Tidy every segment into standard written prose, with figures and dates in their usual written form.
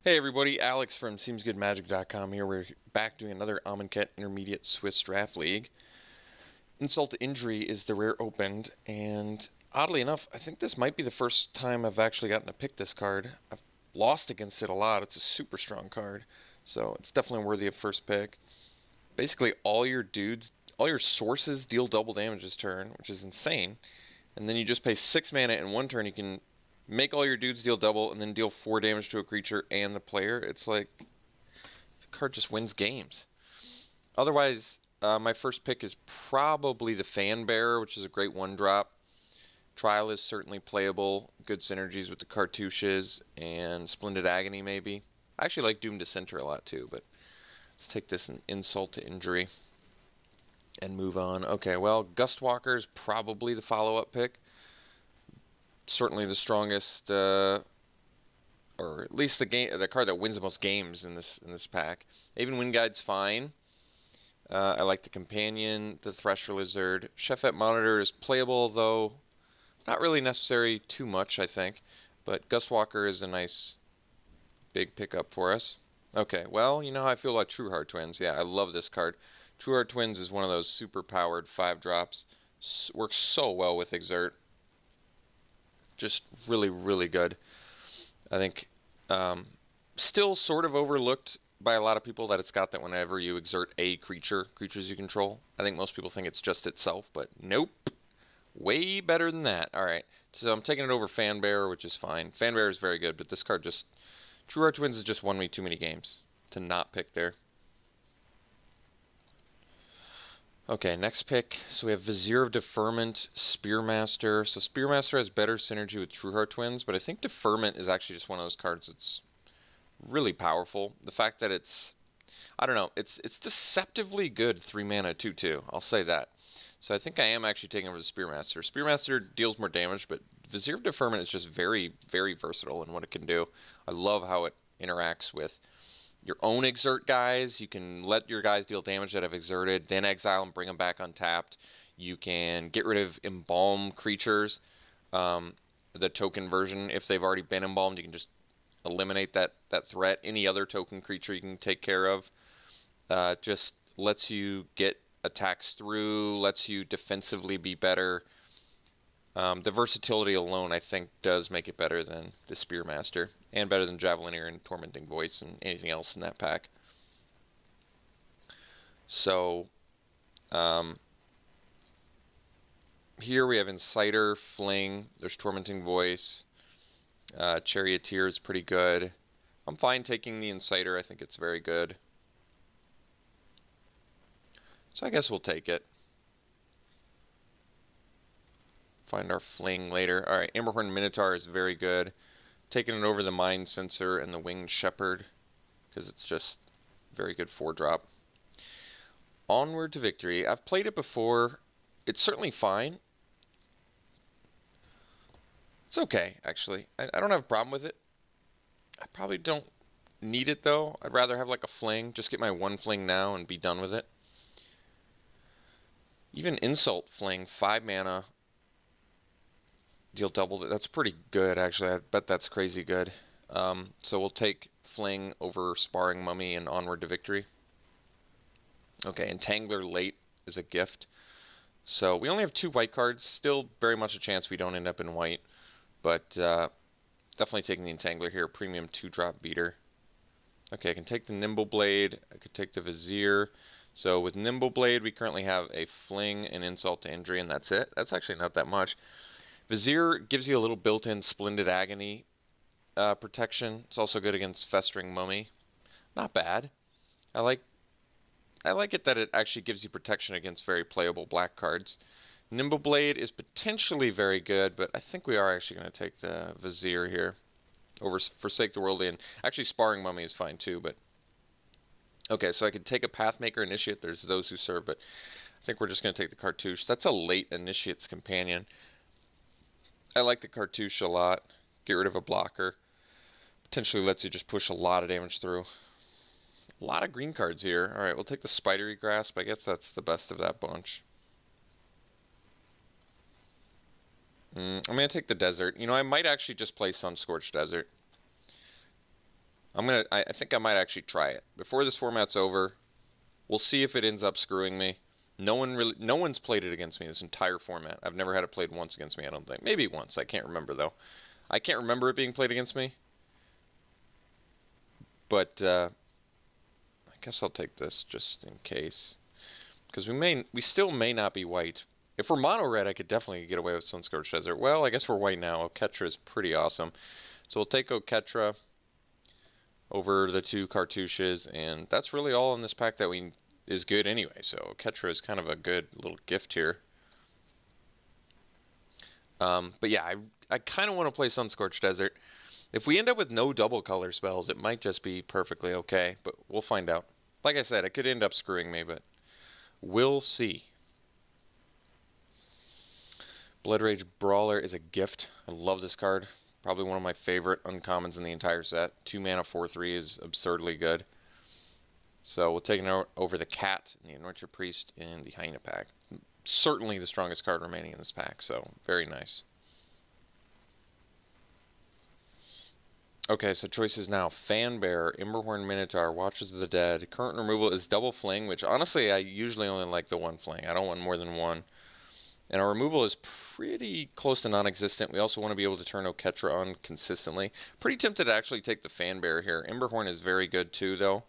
Hey everybody, Alex from SeemsGoodMagic.com here. We're back doing another Amonkhet Intermediate Swiss Draft League. Insult to Injury is the rare opened, and oddly enough, I think this might be the first time I've actually gotten to pick this card. I've lost against it a lot. It's a super strong card, so it's definitely worthy of first pick. Basically, all your sources deal double damage this turn, which is insane. And then you just pay 6 mana in one turn. You can make all your dudes deal double and then deal 4 damage to a creature and the player. It's like the card just wins games. Otherwise, my first pick is probably the Fan Bearer, which is a great 1-drop. Trial is certainly playable. Good synergies with the cartouches and Splendid Agony maybe. I actually like Doomed Dissenter a lot too, but let's take this in Insult to Injury and move on. Okay, well, Gustwalker is probably the follow-up pick. Certainly the strongest, or at least the card that wins the most games in this pack. Even Wind Guide's fine. I like the Companion, the Thresher Lizard. Chefette Monitor is playable, though not really necessary too much, I think. But Gustwalker is a nice big pickup for us. Okay, well, you know how I feel about True Heart Twins. Yeah, I love this card. True Heart Twins is one of those super powered 5-drops. Works so well with Exert. Just really, really good. I think still sort of overlooked by a lot of people that it's got that whenever you exert a creatures you control. I think most people think it's just itself, but nope. Way better than that. Alright, so I'm taking it over Fan Bearer, which is fine. Fan Bearer is very good, but this card just... True Heart Twins has just won me too many games to not pick there. Okay, next pick. So we have Vizier of Deferment, Spearmaster. So Spearmaster has better synergy with True Heart Twins, but I think Deferment is actually just one of those cards that's really powerful. The fact that it's, I don't know, it's deceptively good 3-mana 2/2. I'll say that. So I think I am actually taking over the Spearmaster. Spearmaster deals more damage, but Vizier of Deferment is just very, very versatile in what it can do. I love how it interacts with your own exert guys. You can let your guys deal damage that have exerted, then exile and bring them back untapped. You can get rid of embalm creatures, the token version. If they've already been embalmed, you can just eliminate that threat. Any other token creature you can take care of. Just lets you get attacks through, lets you defensively be better. The versatility alone, I think, does make it better than the Spearmaster, and better than Javelineer and Tormenting Voice and anything else in that pack. So, here we have Inciter, Fling, there's Tormenting Voice, Charioteer is pretty good. I'm fine taking the Inciter, I think it's very good. So I guess we'll take it. Find our Fling later. Alright, Amberhorn Minotaur is very good. Taking it over the Mind Sensor and the Winged Shepherd, because it's just very good 4-drop. Onward to Victory. I've played it before. It's certainly fine. It's okay, actually. I don't have a problem with it. I probably don't need it, though. I'd rather have like a Fling. Just get my 1 Fling now and be done with it. Even Insult Fling, 5 mana. Deal double. That's pretty good, actually. I bet that's crazy good. So we'll take Fling over Sparring Mummy and Onward to Victory. Okay, Entangler late is a gift. So we only have 2 white cards. Still very much a chance we don't end up in white. But definitely taking the Entangler here. Premium 2-drop beater. Okay, I can take the Nimble Blade. I could take the Vizier. So with Nimble Blade, we currently have a Fling, an Insult to Injury, and that's it. That's actually not that much. Vizier gives you a little built-in Splendid Agony protection. It's also good against Festering Mummy. Not bad. I like it that it actually gives you protection against very playable black cards. Nimble Blade is potentially very good, but I think we are actually going to take the Vizier here over Forsake the Worldly. And actually, Sparring Mummy is fine too, but okay, so I could take a Pathmaker Initiate. There's those who serve, but I think we're just going to take the Cartouche. That's a late Initiate's Companion. I like the Cartouche a lot. Get rid of a blocker. Potentially lets you just push a lot of damage through. A lot of green cards here. Alright, we'll take the Spidery Grasp. I guess that's the best of that bunch. I'm going to take the Desert. You know, I might actually just play Sunscorched Desert. I think I might actually try it. Before this format's over, we'll see if it ends up screwing me. No one's played it against me this entire format. I've never had it played once against me, I don't think. Maybe once, I can't remember though. I can't remember it being played against me. But I guess I'll take this just in case. Because we still may not be white. If we're mono red, I could definitely get away with Sunscorched Desert. Well, I guess we're white now. Oketra is pretty awesome. So we'll take Oketra over the 2 cartouches, and that's really all in this pack that is good anyway. So Oketra is kind of a good little gift here. But yeah, I kind of want to play Sunscorched Desert. If we end up with no double color spells, it might just be perfectly okay, but we'll find out. Like I said, it could end up screwing me, but we'll see. Blood Rage Brawler is a gift. I love this card. Probably one of my favorite uncommons in the entire set. 2 mana 4/3 is absurdly good. So we'll take it over the Cat, and the Anointed Priest, and the Hyena pack. Certainly the strongest card remaining in this pack, so very nice. Okay, so choices now. Fanbearer, Emberhorn Minotaur, Watchers of the Dead. Current removal is double fling, which honestly I usually only like the 1 fling. I don't want more than 1. And our removal is pretty close to non-existent. We also want to be able to turn Oketra on consistently. Pretty tempted to actually take the Fanbearer here. Emberhorn is very good too, though.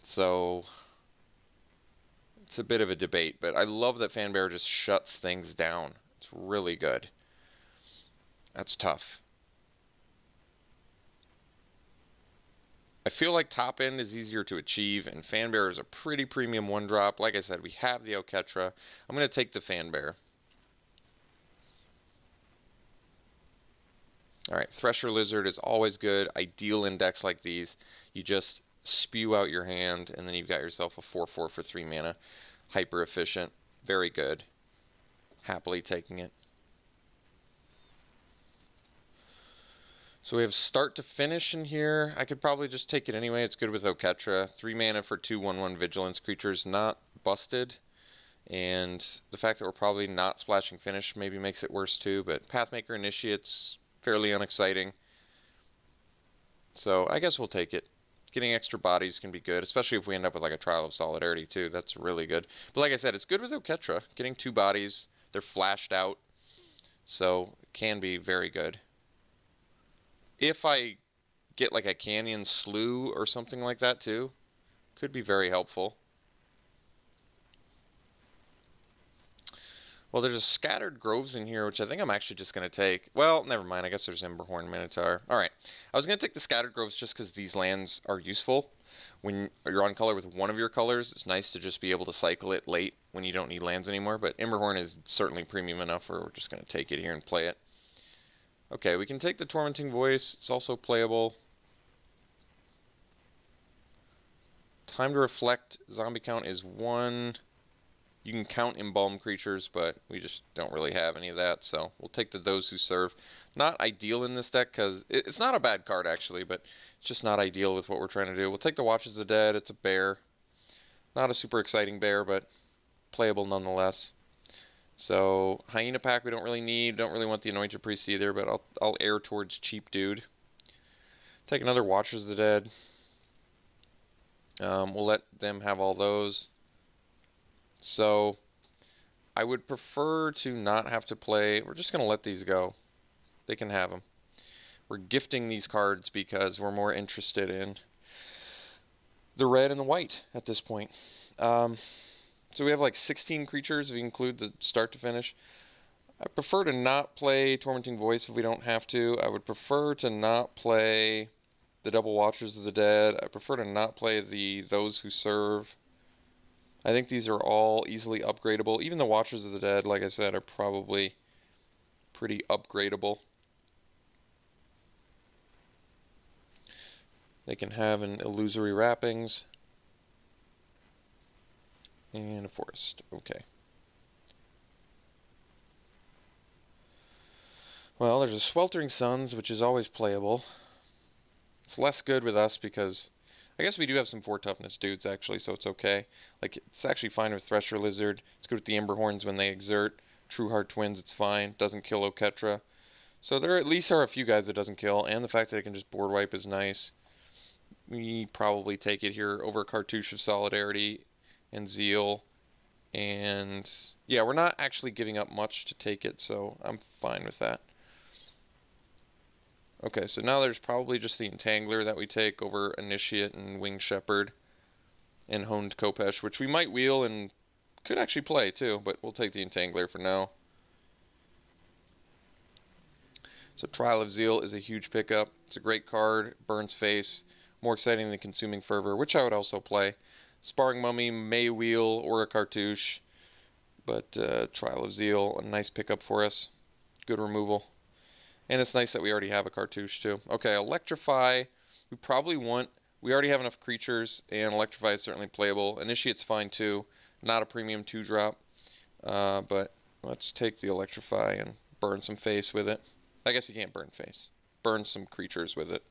So it's a bit of a debate, but I love that Fanbearer just shuts things down. It's really good. That's tough. I feel like top end is easier to achieve, and Fanbearer is a pretty premium 1-drop. Like I said, we have the Oketra. I'm going to take the Fanbearer. Alright, Thresher Lizard is always good. Ideal in decks like these. You just spew out your hand, and then you've got yourself a 4/4 for 3 mana. Hyper efficient. Very good. Happily taking it. So we have Start to Finish in here. I could probably just take it anyway. It's good with Oketra. 3 mana for 2/1/1 Vigilance creatures. Not busted. And the fact that we're probably not splashing Finish maybe makes it worse too. But Pathmaker Initiate's fairly unexciting. So I guess we'll take it. Getting extra bodies can be good, especially if we end up with like a Trial of Solidarity too. That's really good. But like I said, it's good with Oketra. Getting 2 bodies. They're flashed out. So it can be very good. If I get like a Canyon Slough or something like that too, could be very helpful. Well, there's a Scattered Groves in here, which I think I'm actually just going to take. Well, never mind. I guess there's Emberhorn Minotaur. Alright. I was going to take the Scattered Groves just because these lands are useful. When you're on color with one of your colors, it's nice to just be able to cycle it late when you don't need lands anymore. But Emberhorn is certainly premium enough where we're just going to take it here and play it. Okay, we can take the Tormenting Voice. It's also playable. Time to Reflect. Zombie count is 1. You can count Embalm creatures, but we just don't really have any of that, so we'll take the Those Who Serve. Not ideal in this deck, because it's not a bad card, actually, but it's just not ideal with what we're trying to do. We'll take the Watchers of the Dead. It's a bear. Not a super exciting bear, but playable nonetheless. So, Hyena pack we don't really need. Don't really want the Anointed Priest either, but I'll err towards Cheap Dude. Take another Watchers of the Dead. We'll let them have all those. So, I would prefer to not have to play. We're just going to let these go. They can have them. We're gifting these cards because we're more interested in the red and the white at this point. So we have like 16 creatures if you include the Start to Finish. I prefer to not play Tormenting Voice if we don't have to. I would prefer to not play the Double Watchers of the Dead. I prefer to not play the Those Who Serve. I think these are all easily upgradable. Even the Watchers of the Dead, like I said, are probably pretty upgradable. They can have an Illusory Wrappings. And a Forest. Okay. Well, there's a Sweltering Suns, which is always playable. It's less good with us because I guess we do have some 4 toughness dudes, actually, so it's okay. Like, it's actually fine with Thresher Lizard. It's good with the Emberhorns when they exert. True Heart Twins, it's fine. Doesn't kill Oketra. So there at least are a few guys that doesn't kill, and the fact that it can just board wipe is nice. we probably take it here over Cartouche of Solidarity and Zeal. And yeah, we're not actually giving up much to take it, so I'm fine with that. Okay, so now there's probably just the Entangler that we take over Initiate and Winged Shepherd and Honed Khopesh, which we might wheel and could actually play too, but we'll take the Entangler for now. So Trial of Zeal is a huge pickup. It's a great card, burns face, more exciting than Consuming Fervor, which I would also play. Sparring Mummy may wheel or a Cartouche, but Trial of Zeal, a nice pickup for us. Good removal. And it's nice that we already have a Cartouche too. Okay, Electrify, we probably want, we already have enough creatures, and Electrify is certainly playable. Initiate's fine too, not a premium 2-drop, but let's take the Electrify and burn some face with it. I guess you can't burn face. Burn some creatures with it.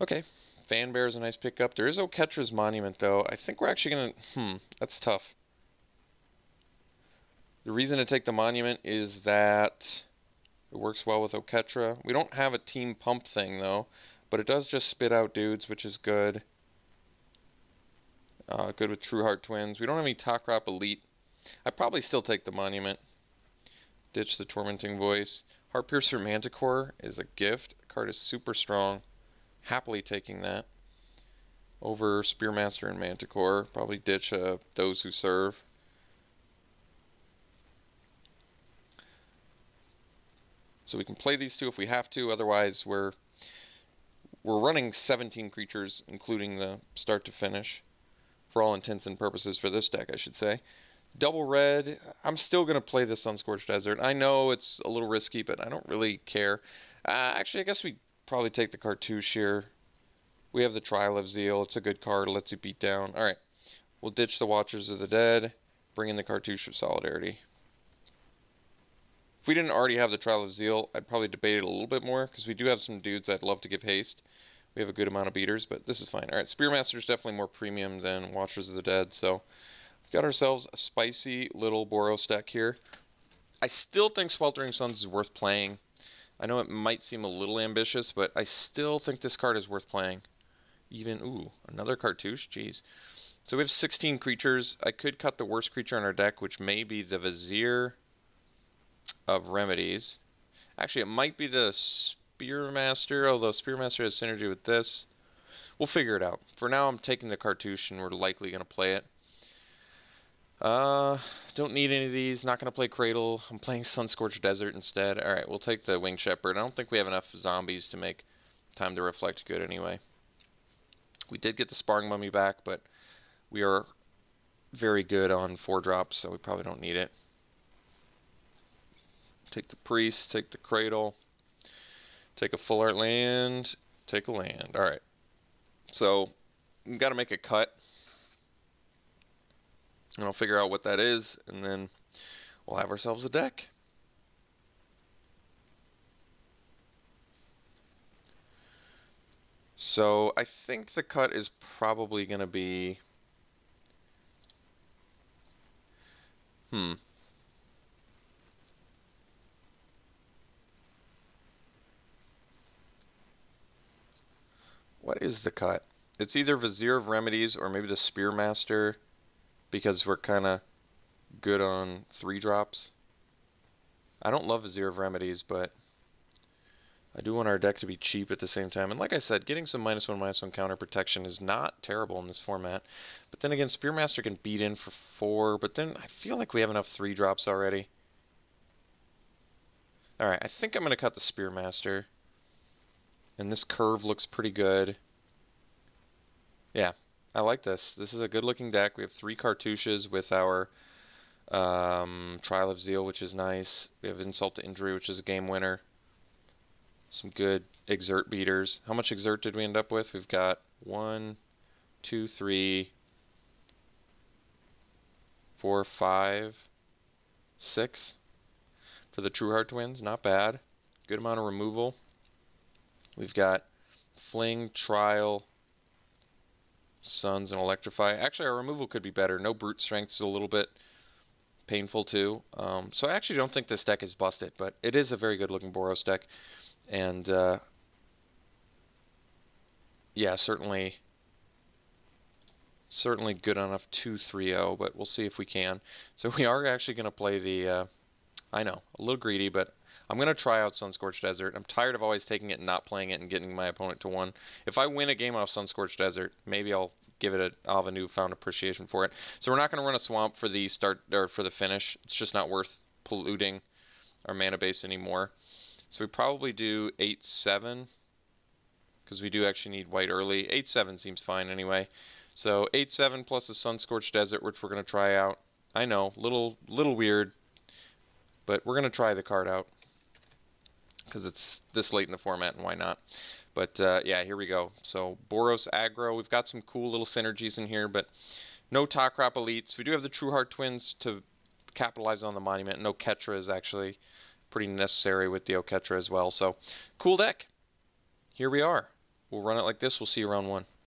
Okay, Fanbear is a nice pickup. There is Oketra's Monument though. I think we're actually gonna, that's tough. The reason to take the Monument is that it works well with Oketra. We don't have a team pump thing though, but it does just spit out dudes, which is good. Good with True Heart Twins. We don't have any Takrop Elite. I'd probably still take the Monument. Ditch the Tormenting Voice. Heartpiercer Manticore is a gift. The card is super strong. Happily taking that. Over Spearmaster and Manticore. Probably ditch Those Who Serve. So we can play these two if we have to. Otherwise, we're running 17 creatures, including the start to finish. For all intents and purposes for this deck, I should say. Double red, I'm still going to play this on Scorched Desert. I know it's a little risky, but I don't really care. Actually, I guess we probably take the Cartouche here. We have the Trial of Zeal. It's a good card. It lets you beat down. Alright, we'll ditch the Watchers of the Dead. Bring in the Cartouche of Solidarity. If we didn't already have the Trial of Zeal, I'd probably debate it a little bit more, because we do have some dudes I'd love to give haste. We have a good amount of beaters, but this is fine. Alright, Spearmaster is definitely more premium than Watchers of the Dead, so we've got ourselves a spicy little Boros deck here. I still think Sweltering Suns is worth playing. I know it might seem a little ambitious, but I still think this card is worth playing. Even, ooh, another Cartouche, jeez. So we have 16 creatures. I could cut the worst creature in our deck, which may be the Vizier of Remedies. Actually, it might be the Spearmaster, although Spearmaster has synergy with this. We'll figure it out. For now, I'm taking the Cartouche, and we're likely going to play it. Don't need any of these. Not going to play Cradle. I'm playing Sunscorched Desert instead. Alright, we'll take the Winged Shepherd. I don't think we have enough zombies to make Time to Reflect good anyway. We did get the Sparring Mummy back, but we are very good on 4-drops, so we probably don't need it. Take the Priest, take the Cradle, take a Full Art Land, take a land. Alright. So, we've got to make a cut. And I'll figure out what that is, and then we'll have ourselves a deck. So, I think the cut is probably going to be... What is the cut? It's either Vizier of Remedies or maybe the Spearmaster, because we're kind of good on 3-drops. I don't love Vizier of Remedies, but I do want our deck to be cheap at the same time. And like I said, getting some -1/-1 counter protection is not terrible in this format. But then again, Spearmaster can beat in for 4, but then I feel like we have enough 3-drops already. Alright, I think I'm going to cut the Spearmaster. And this curve looks pretty good. Yeah, I like this. This is a good looking deck. We have 3 Cartouches with our Trial of Zeal, which is nice. We have Insult to Injury, which is a game winner. Some good Exert beaters. How much Exert did we end up with? We've got 1, 2, 3, 4, 5, 6 for the True Heart Twins. Not bad. Good amount of removal. We've got Fling, Trial, Suns, and Electrify. Actually, our removal could be better. No Brute Strength is a little bit painful too. So I actually don't think this deck is busted, but it is a very good looking Boros deck. And yeah, certainly good enough 2-3-0, but we'll see if we can. So we are actually going to play the, I know, a little greedy, but I'm going to try out Sunscorched Desert. I'm tired of always taking it and not playing it and getting my opponent to 1. If I win a game off Sunscorched Desert, maybe I'll have a newfound appreciation for it. So we're not going to run a Swamp for the start, or for the finish. It's just not worth polluting our mana base anymore. So we probably do 8-7, because we do actually need white early. 8-7 seems fine anyway. So 8-7 plus a Sunscorched Desert, which we're going to try out. I know, little weird, but we're going to try the card out because it's this late in the format, and why not? But yeah, here we go. So Boros aggro. We've got some cool little synergies in here, but no Top Crop elites. We do have the True Heart Twins to capitalize on the monument. No Ketra is actually pretty necessary with the Oketra as well. So cool deck. Here we are. We'll run it like this. We'll see you round 1.